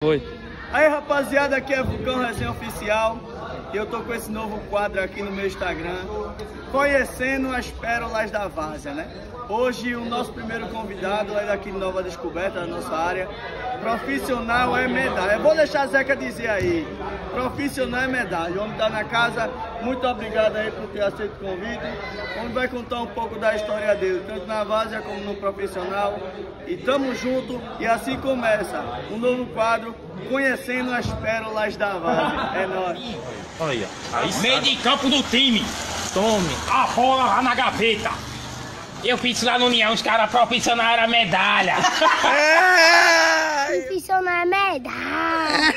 Foi. Aí rapaziada, aqui é Vulcão Resenha Oficial e eu tô com esse novo quadro aqui no meu Instagram, conhecendo as pérolas da várzea, né? Hoje o nosso primeiro convidado é daqui de Nova Descoberta, da nossa área. Profissional é medalha. Eu vou deixar a Zeca dizer aí, profissional é medalha. O homem tá na casa, muito obrigado aí por ter aceito o convite. O homem vai contar um pouco da história dele, tanto na várzea como no profissional. E tamo junto, e assim começa um novo quadro, conhecendo as pérolas da várzea. É nóis. Olha, aí Meio de campo do time. tome. A bola lá na gaveta. Eu fiz lá no União, os caras profissionais eram medalha. Profissional é medalha.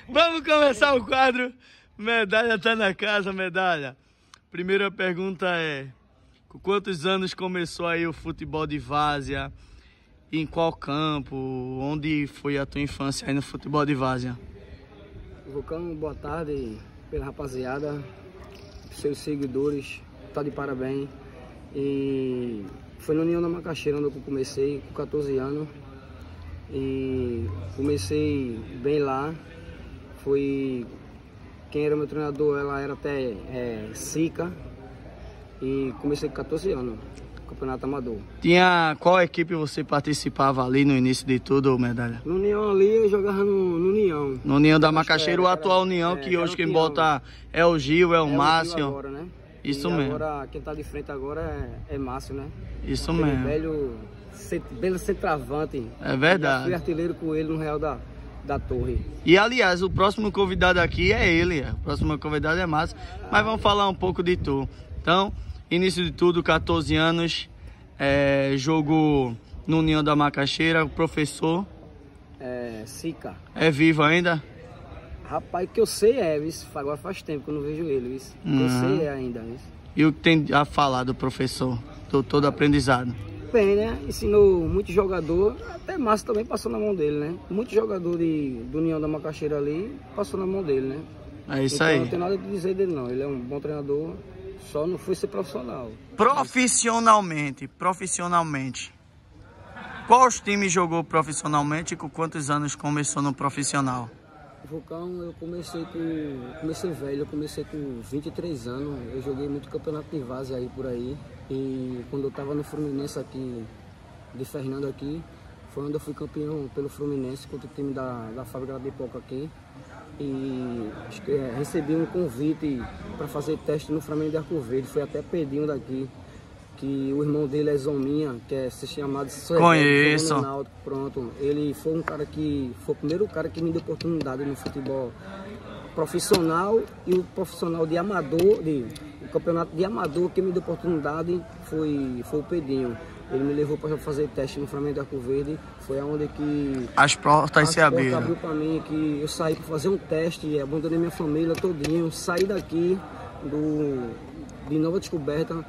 Vamos começar o quadro. Medalha tá na casa, medalha. Primeira pergunta é: com quantos anos começou aí o futebol de várzea? Em qual campo? Onde foi a tua infância aí no futebol de várzea? Vulcão, boa tarde pela rapaziada, seus seguidores, tá de parabéns. E foi no União da Macaxeira onde eu comecei, com 14 anos. E comecei bem lá. Foi quem era meu treinador, ela era até Sica. E comecei com 14 anos, campeonato amador. Tinha qual equipe você participava ali no início de tudo, medalha? No União ali eu jogava no União. No União da Macaxeira, o atual União, que hoje quem bota é o Gil, é o Márcio. Gil agora, né? Isso e mesmo. Agora quem tá de frente agora é Márcio, né? Isso Aquele mesmo. belo centroavante. É verdade. Já fui artilheiro com ele no Real da Torre. E aliás, o próximo convidado aqui é ele. O próximo convidado é Márcio. Mas vamos falar um pouco de tu. Então, início de tudo, 14 anos, jogo no União da Macaxeira, o professor. Sica. É vivo ainda? Rapaz, que eu sei agora faz tempo que eu não vejo ele, isso. Que eu sei ainda, isso. E o que tem a falar do professor? Todo aprendizado. Bem, né? Ensinou muito jogador, até Márcio também passou na mão dele, né? Muito jogador do União da Macaxeira ali passou na mão dele, né? É isso então, aí. Não tem nada a dizer dele não, ele é um bom treinador, só não foi ser profissional. Profissionalmente. Quais times jogou profissionalmente e com quantos anos começou no profissional? Vulcão, eu comecei velho, eu comecei com 23 anos, eu joguei muito campeonato de várzea aí por aí. E quando eu tava no Fluminense aqui, de Fernando aqui, foi onde eu fui campeão pelo Fluminense contra o time da fábrica de Pipoca aqui. E recebi um convite para fazer teste no Flamengo de Arco Verde, foi até Pedinho daqui, que o irmão dele é Zominha, que é se chamado Conheço. Pronto, ele foi foi o primeiro cara que me deu oportunidade no futebol profissional, e o profissional de amador, o campeonato de amador que me deu oportunidade foi o Pedinho. Ele me levou para fazer teste no Flamengo de Arco Verde, foi aonde que as portas se abriram. Abriu para mim, que eu saí para fazer um teste, abandonei minha família todinho, saí daqui de Nova Descoberta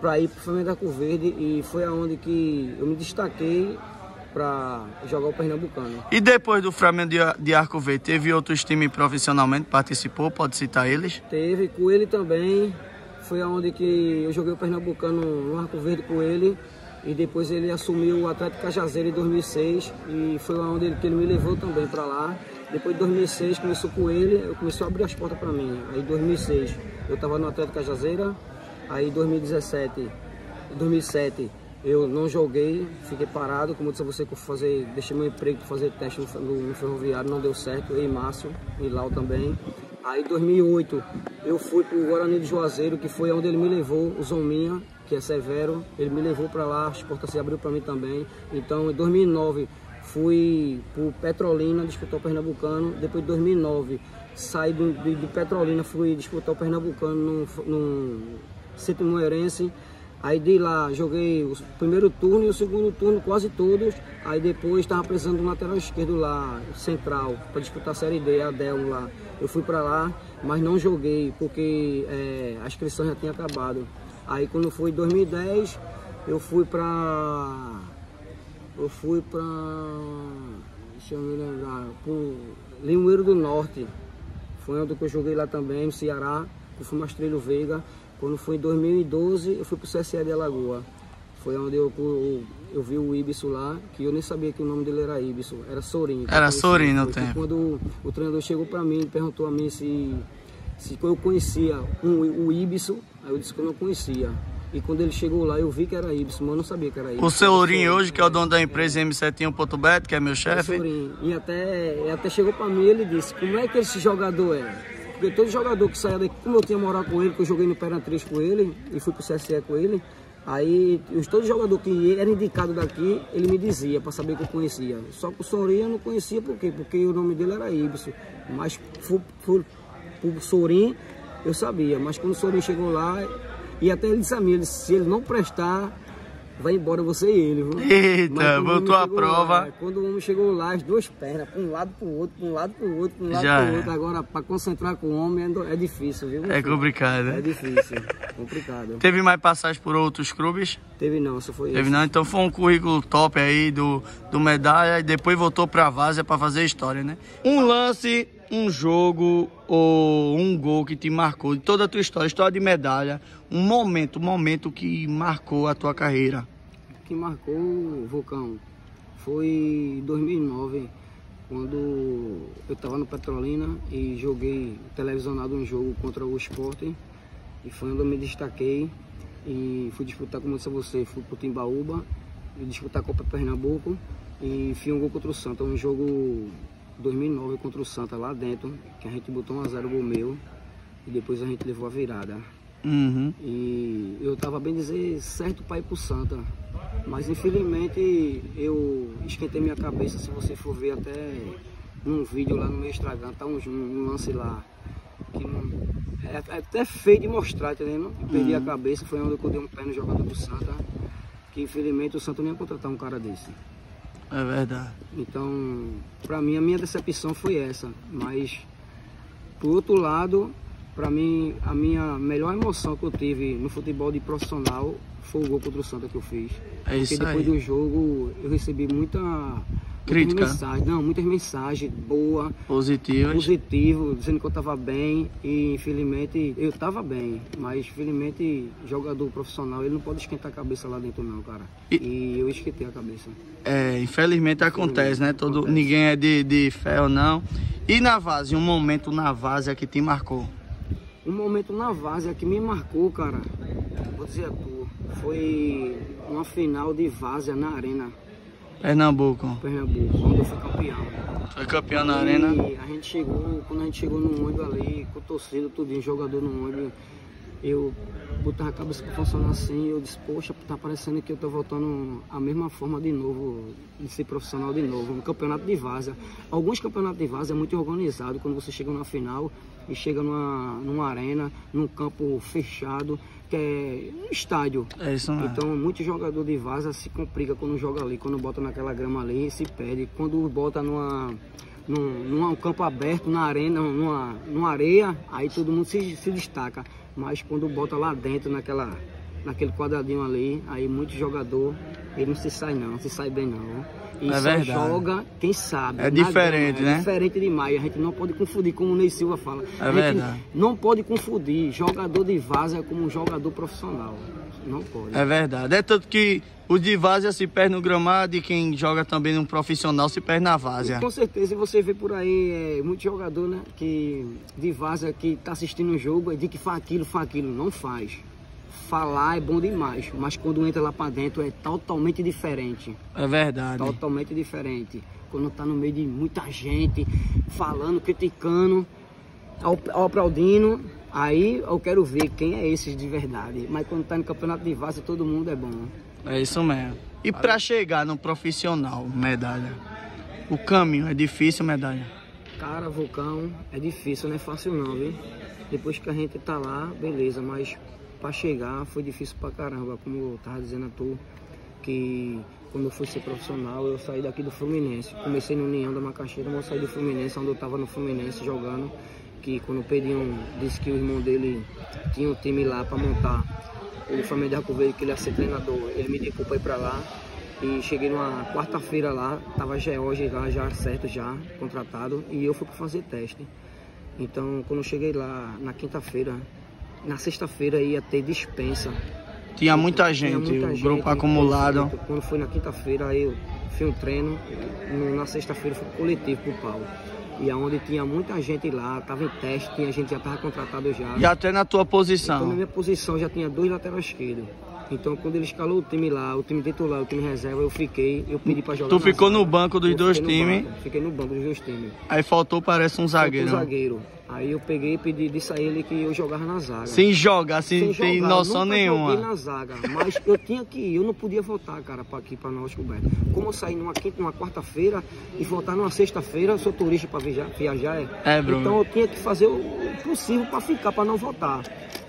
para ir para o Flamengo de Arco Verde, e foi aonde que eu me destaquei para jogar o Pernambucano. E depois do Flamengo de Arco Verde, teve outros times profissionalmente participou? Pode citar eles? Teve, com ele também. Foi aonde que eu joguei o Pernambucano no Arco Verde com ele. E depois ele assumiu o Atlético Cajazeiro em 2006. E foi aonde que ele me levou também para lá. Depois de 2006 começou com ele, eu comecei a abrir as portas para mim. Aí em 2006 eu estava no Atlético Cajazeira. Aí em 2017 eu não joguei, fiquei parado, como eu disse a você, que eu deixei meu emprego para fazer teste no ferroviário, não deu certo, eu e Márcio, e Lau também. Aí em 2008 eu fui para o Guarani de Juazeiro, que foi onde ele me levou, o Zominha, que é Severo, ele me levou para lá, as portas se abriu para mim também. Então em 2009 fui para o Petrolina disputar o Pernambucano, depois de 2009 saí do Petrolina, fui disputar o Pernambucano no Centro Moeirense. Aí de lá joguei o primeiro turno e o segundo turno quase todos. Aí depois estava precisando de um lateral esquerdo lá, central, para disputar a Série D, a Delmo lá. Eu fui para lá, mas não joguei porque a inscrição já tinha acabado. Aí quando foi em 2010, eu fui para... deixa eu me lembrar, pro Limoeiro do Norte. Foi onde eu joguei lá também, no Ceará, com o Mastrilho Veiga. Quando foi em 2012, eu fui para o CSE de Alagoa. Foi onde eu vi o Ibson lá, que eu nem sabia que o nome dele era Ibson, era Sorinho. Era Sorinho no tempo. Quando o treinador chegou para mim, ele perguntou a mim se eu conhecia o Ibson, aí eu disse que eu não conhecia. E quando ele chegou lá, eu vi que era Ibson, mas eu não sabia que era Ibson. O seu Ourinho hoje, que é o dono da empresa M7.bet, que é meu chefe. E até chegou para mim, ele disse, como é que esse jogador é? Porque todo jogador que saia daqui, como eu tinha morado com ele, que eu joguei no Perantris com ele, e fui pro CSE com ele, aí todo jogador que era indicado daqui, ele me dizia, para saber que eu conhecia. Só que o Sorinho eu não conhecia, por quê? Porque o nome dele era Ibson. Mas pro Sorinho eu sabia, mas quando o Sorinho chegou lá, e até ele disse a mim, ele disse, se ele não prestar, vai embora você e ele, viu? Eita, botou a prova. Lá, quando o homem chegou lá, as duas pernas, para um lado, para o outro, para um lado, para o outro, para um lado, para o outro. Agora, para concentrar com o homem é difícil, viu? É complicado, né? É difícil, complicado. Teve mais passagem por outros clubes? Teve não, só foi Teve esse. não, então foi um currículo top aí do Medalha e depois voltou pra Várzea para fazer história, né? Um lance, um jogo ou um gol que te marcou de toda a tua história de Medalha, um momento que marcou a tua carreira. Que marcou, Vulcão, foi em 2009, quando eu estava no Petrolina e joguei televisionado um jogo contra o Sport, e foi onde eu me destaquei e fui disputar, como eu disse a você, fui pro Timbaúba e disputar a Copa Pernambuco e fiz um gol contra o Santa, um jogo 2009 contra o Santa lá dentro, que a gente botou 1 a 0 gol meu e depois a gente levou a virada. Uhum. E eu estava bem dizer certo para ir pro Santa, mas infelizmente eu esquentei minha cabeça. Se você for ver até num vídeo lá no meu Instagram, tá um lance lá que não, é até feio de mostrar, tá entendendo? Eu perdi a cabeça, foi onde eu dei um pé no jogador do Santa, que infelizmente o Santa não ia contratar um cara desse. É verdade. Então, para mim, a minha decepção foi essa, mas por outro lado, para mim, a minha melhor emoção que eu tive no futebol de profissional foi o gol contra o Santa que eu fiz. É isso. Porque depois do jogo eu recebi muitas mensagens boas, positivo, dizendo que eu estava bem, e infelizmente eu estava bem, mas infelizmente jogador profissional ele não pode esquentar a cabeça lá dentro não, cara. E eu esquentei a cabeça. É, infelizmente acontece, né? Ninguém é de fé ou não. E na Várzea, um momento na Várzea que te marcou? Um momento na Várzea que me marcou, cara, vou dizer a tu, foi uma final de Várzea na Arena. Pernambuco, onde eu fui campeão. Foi campeão na Arena? E a gente chegou, quando a gente chegou no ônibus ali, com torcida, tudinho, jogador no ônibus, eu botava a cabeça pra funcionar assim, eu disse, poxa, tá parecendo que eu tô voltando à mesma forma de novo, de ser profissional de novo, no campeonato de Várzea. Alguns campeonatos de Várzea é muito organizado, quando você chega numa final e chega numa arena, num campo fechado, que é um estádio. É isso mesmo. Então, muito jogador de Várzea se complica quando joga ali, quando bota naquela grama ali, se perde. Quando bota num campo aberto, na arena, numa areia, aí todo mundo se destaca. Mas quando bota lá dentro, naquele quadradinho ali, aí muito jogador, ele não se sai não, não se sai bem não. E é só verdade. Joga quem sabe. É diferente, né? É diferente demais. A gente não pode confundir, como o Ney Silva fala. É verdade. Não pode confundir jogador de Várzea com um jogador profissional. Não pode. É verdade. É tanto que o de Várzea se perde no gramado e quem joga também num profissional se perde na Várzea. E com certeza você vê por aí muito jogador, né? De Várzea que tá assistindo o jogo e diz que faz aquilo. Não faz. Falar é bom demais, mas quando entra lá pra dentro é totalmente diferente. É verdade. Totalmente diferente. Quando tá no meio de muita gente, falando, criticando, aplaudindo, aí eu quero ver quem é esse de verdade. Mas quando tá no campeonato de Várzea, todo mundo é bom. É isso mesmo. E pra chegar no profissional, Medalha, o caminho é difícil, Medalha? Cara, Vulcão, é difícil, não é fácil não, viu? Depois que a gente tá lá, beleza, mas para chegar foi difícil pra caramba, como eu tava dizendo a tu, que quando eu fui ser profissional, eu saí daqui do Fluminense. Comecei no União da Macaxeira, mas eu saí do Fluminense, onde eu tava no Fluminense jogando, que quando o Pedrinho disse que o irmão dele tinha um time lá para montar, o Flamengo de Arco Verde, que ele ia ser treinador, ele me indicou para ir para lá. E cheguei numa quarta-feira lá, tava George lá já certo, já contratado, e eu fui para fazer teste. Então, quando eu cheguei lá na quinta-feira, na sexta-feira ia ter dispensa Tinha muita gente, o grupo acumulado. Quando foi na quinta-feira, aí eu fiz um treino, na sexta-feira foi coletivo pro Paulo. E aonde tinha muita gente lá, tava em teste, tinha gente que já tava contratado já. E até na tua Então, posição? na minha posição já tinha 2 laterais esquerdos. Então quando ele escalou o time lá, o time titular, o time reserva, eu pedi pra jogar. Tu ficou zaga. no banco dos dois times? Fiquei no banco dos dois times. Aí faltou, parece um zagueiro. Zagueiro. Aí eu peguei e disse a ele que eu jogava na zaga. Sem jogar, sem ter noção nenhuma. Eu joguei na zaga, mas eu tinha que ir, eu não podia voltar, cara, aqui para Náutico Bento. Como eu saí numa quinta, numa quarta-feira e voltar numa sexta-feira, eu sou turista para viajar. Bruno. Então eu tinha que fazer o possível para ficar, para não voltar.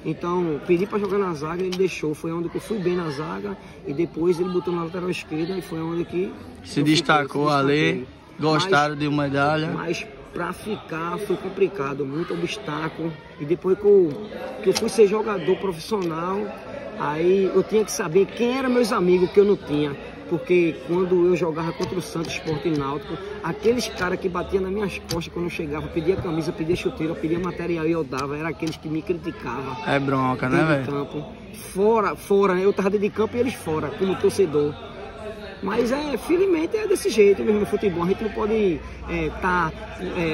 Então pedi para jogar na zaga, ele deixou. Foi onde eu fui bem na zaga e depois ele botou na lateral esquerda e foi onde que se destacou ali. Gostaram de uma medalha. Mas para ficar foi complicado, muito obstáculo. E depois que eu fui ser jogador profissional, aí eu tinha que saber quem eram meus amigos, que eu não tinha. Porque quando eu jogava contra o Santos Sport e Náutico, aqueles caras que batiam nas minhas costas quando eu chegava, pedia camisa, pedia chuteira, pedia material e eu dava, era aqueles que me criticavam. É bronca, né, velho? Campo. Fora, eu tava dentro de campo e eles fora, como torcedor. Mas felizmente é desse jeito mesmo no futebol. A gente não pode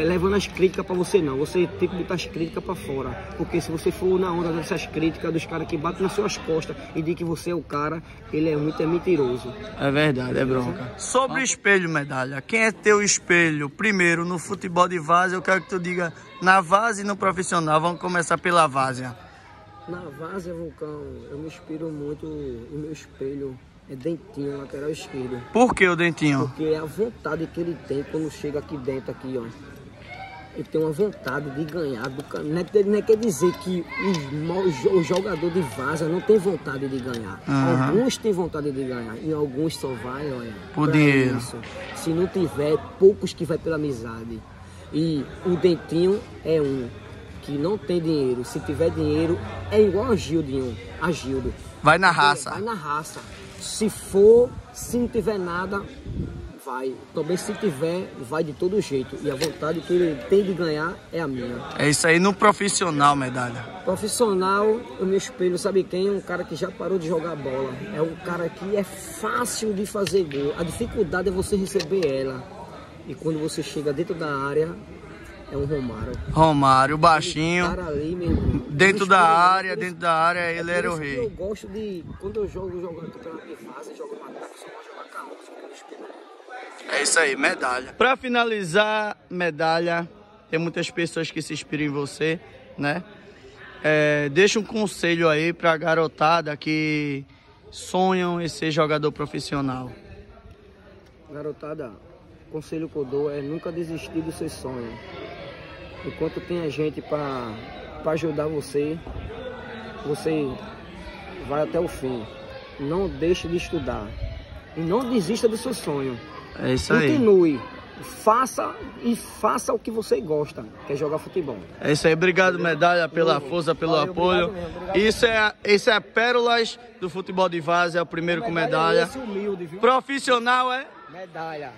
levando as críticas para você, não. Você tem que botar as críticas para fora. Porque se você for na onda dessas críticas dos caras que batem nas suas costas e dizem que você é o cara, ele é mentiroso. É verdade, é bronca. Sobre o espelho, medalha. Quem é teu espelho? Primeiro, no futebol de várzea, eu quero que tu diga na várzea e no profissional. Vamos começar pela várzea. Na várzea, Vulcão, eu me inspiro muito, o meu espelho é Dentinho, lateral esquerdo. Por que o Dentinho? Porque é a vontade que ele tem quando chega aqui dentro, aqui, ó. Ele tem uma vontade de ganhar. Não quer dizer que o jogador de várzea não tem vontade de ganhar. Alguns têm vontade de ganhar e alguns só vai, olha, por dinheiro. Isso. Se não tiver, poucos que vai pela amizade. E o Dentinho é um que não tem dinheiro. Se tiver dinheiro, é igual a Gildo. Vai na raça. Vai na raça. Se não tiver nada, vai. Também se tiver, vai de todo jeito. E a vontade que ele tem de ganhar é a minha. É isso aí no profissional, medalha. Profissional, eu me espelho, sabe quem? Um cara que já parou de jogar bola. É um cara que é fácil de fazer gol. A dificuldade é você receber ela. E quando você chega dentro da área, é um Romário. Romário, baixinho. Cara ali, meu irmão. Dentro da área, ele era o rei. Eu gosto de, quando eu jogo campeonato de fase, jogo uma taça, só vou jogar calma. É isso aí, medalha. Pra finalizar, medalha, tem muitas pessoas que se inspiram em você, né? Deixa um conselho aí pra garotada que sonham em ser jogador profissional. Garotada, o conselho que eu dou é nunca desistir do seu sonho. Enquanto tem gente para ajudar você, você vai até o fim. Não deixe de estudar. E não desista do seu sonho. É isso aí. Continue. Faça o que você gosta, que é jogar futebol. É isso aí. Obrigado, medalha, pela força, pelo apoio. Isso é Pérolas do futebol de várzea, é o primeiro com medalha. Humilde, viu? Profissional é? Medalha.